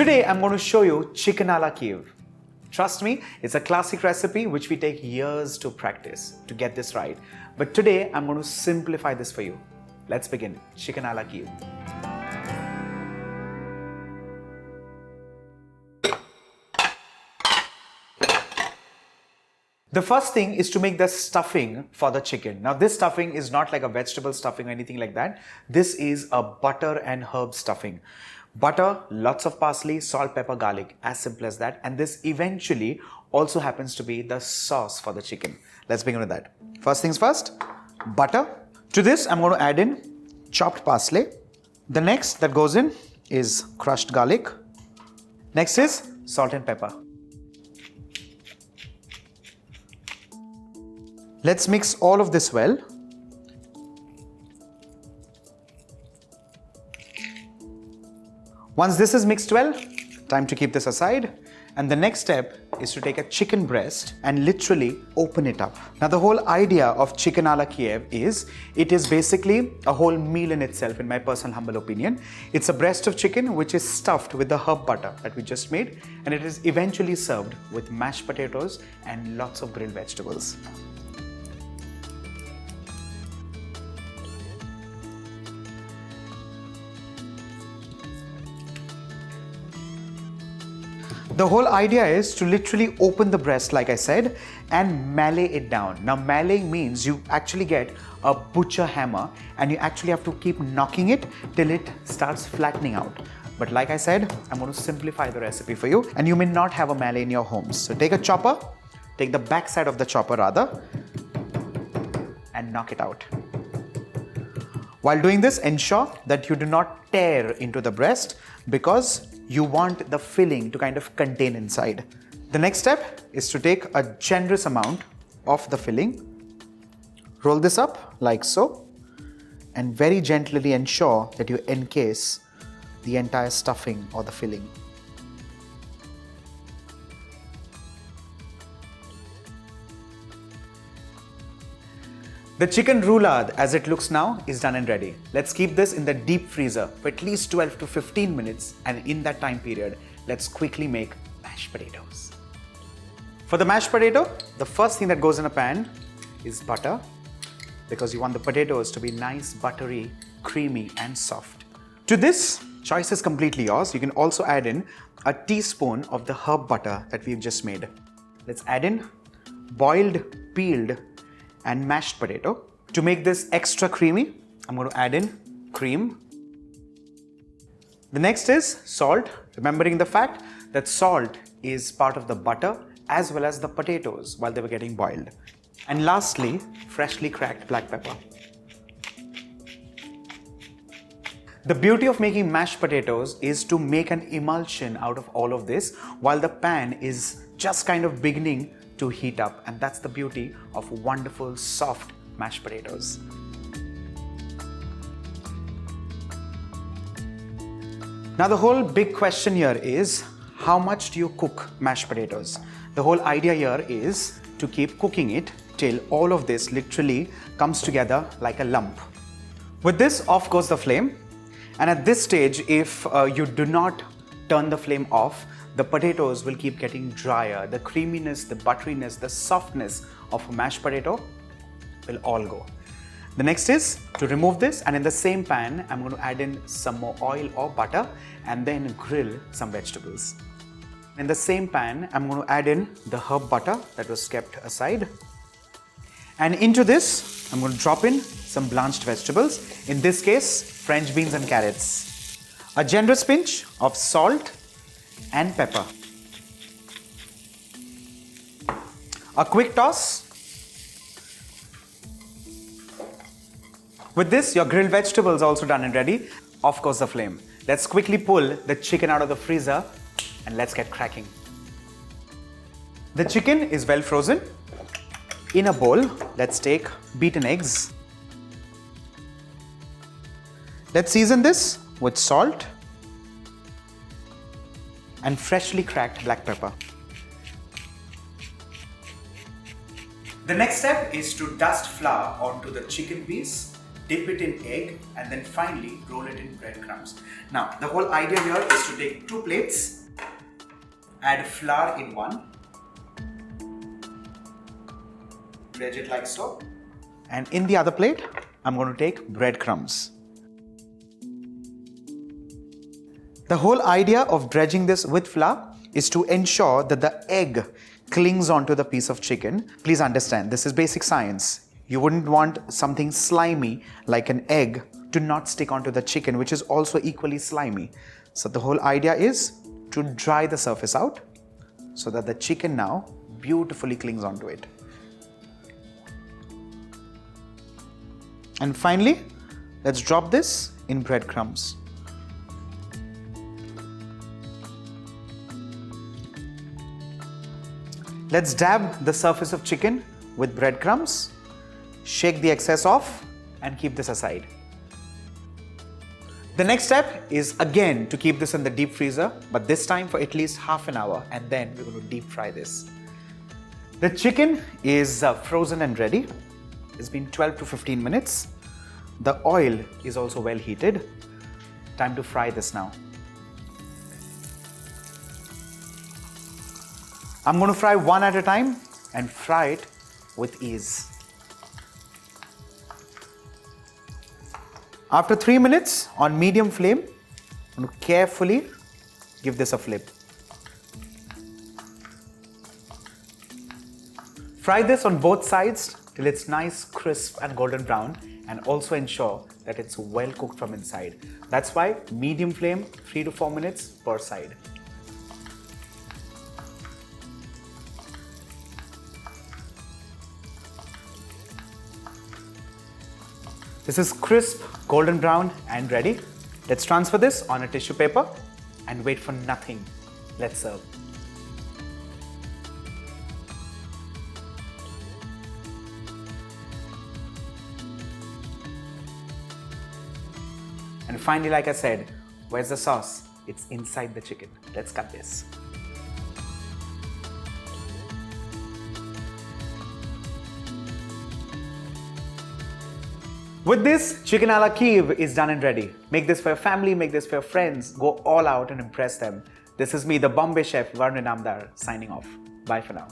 Today I'm going to show you Chicken À La Kiev. Trust me, it's a classic recipe which we take years to practice to get this right. But today I'm going to simplify this for you. Let's begin. Chicken À La Kiev. The first thing is to make the stuffing for the chicken. Now this stuffing is not like a vegetable stuffing or anything like that. This is a butter and herb stuffing. Butter, lots of parsley, salt, pepper, garlic, as simple as that. And this eventually also happens to be the sauce for the chicken. Let's begin with that. First things first, butter. To this I'm going to add in chopped parsley. The next that goes in is crushed garlic. Next is salt and pepper. Let's mix all of this well. Once this is mixed well, time to keep this aside. And the next step is to take a chicken breast and literally open it up. Now the whole idea of Chicken À La Kiev is, it is basically a whole meal in itself in my personal humble opinion. It's a breast of chicken which is stuffed with the herb butter that we just made, and it is eventually served with mashed potatoes and lots of grilled vegetables. The whole idea is to literally open the breast, like I said, and mallet it down. Now malleting means you actually get a butcher hammer and you actually have to keep knocking it till it starts flattening out. But like I said, I'm going to simplify the recipe for you, and you may not have a mallet in your homes. So take a chopper, take the back side of the chopper rather, and knock it out. While doing this, ensure that you do not tear into the breast because you want the filling to kind of contain inside. The next step is to take a generous amount of the filling, roll this up like so, and very gently ensure that you encase the entire stuffing or the filling. The chicken roulade, as it looks now, is done and ready. Let's keep this in the deep freezer for at least 12 to 15 minutes, and in that time period, let's quickly make mashed potatoes. For the mashed potato, the first thing that goes in a pan is butter, because you want the potatoes to be nice, buttery, creamy and soft. To this, choice is completely yours. You can also add in a teaspoon of the herb butter that we've just made. Let's add in boiled, peeled and mashed potato. To make this extra creamy, I'm going to add in cream. The next is salt, remembering the fact that salt is part of the butter as well as the potatoes while they were getting boiled. And lastly, freshly cracked black pepper. The beauty of making mashed potatoes is to make an emulsion out of all of this while the pan is just kind of beginning to heat up, and that's the beauty of wonderful soft mashed potatoes. Now the whole big question here is, how much do you cook mashed potatoes? The whole idea here is to keep cooking it till all of this literally comes together like a lump. With this, off goes the flame, and at this stage, if you do not turn the flame off, the potatoes will keep getting drier. The creaminess, the butteriness, the softness of a mashed potato will all go. The next is to remove this, and in the same pan, I'm going to add in some more oil or butter and then grill some vegetables. In the same pan, I'm going to add in the herb butter that was kept aside. And into this, I'm going to drop in some blanched vegetables. In this case, French beans and carrots. A generous pinch of salt and pepper. A quick toss. With this, your grilled vegetables are also done and ready. Off goes the flame. Let's quickly pull the chicken out of the freezer and let's get cracking. The chicken is well frozen. In a bowl, let's take beaten eggs. Let's season this with salt and freshly cracked black pepper. The next step is to dust flour onto the chicken piece dip it in egg, and then finally roll it in breadcrumbs. Now, the whole idea here is to take 2 plates, add flour in one, dredge it like so, and in the other plate, I'm going to take breadcrumbs. The whole idea of dredging this with flour is to ensure that the egg clings onto the piece of chicken. Please understand, this is basic science. You wouldn't want something slimy like an egg to not stick onto the chicken, which is also equally slimy. So the whole idea is to dry the surface out so that the chicken now beautifully clings onto it. And finally, let's drop this in breadcrumbs. Let's dab the surface of chicken with breadcrumbs, shake the excess off, and keep this aside. The next step is again to keep this in the deep freezer, but this time for at least half an hour, and then we're going to deep fry this. The chicken is frozen and ready. It's been 12 to 15 minutes. The oil is also well heated. Time to fry this now. I'm going to fry one at a time and fry it with ease. After 3 minutes on medium flame, I'm going to carefully give this a flip. Fry this on both sides till it's nice, crisp and golden brown, and also ensure that it's well cooked from inside. That's why medium flame, 3 to 4 minutes per side. This is crisp, golden brown and ready. Let's transfer this on a tissue paper and wait for nothing. Let's serve. And finally, like I said, where's the sauce? It's inside the chicken. Let's cut this. With this, Chicken À La Kiev is done and ready. Make this for your family, make this for your friends. Go all out and impress them. This is me, the Bombay chef, Varun Inamdar, signing off. Bye for now.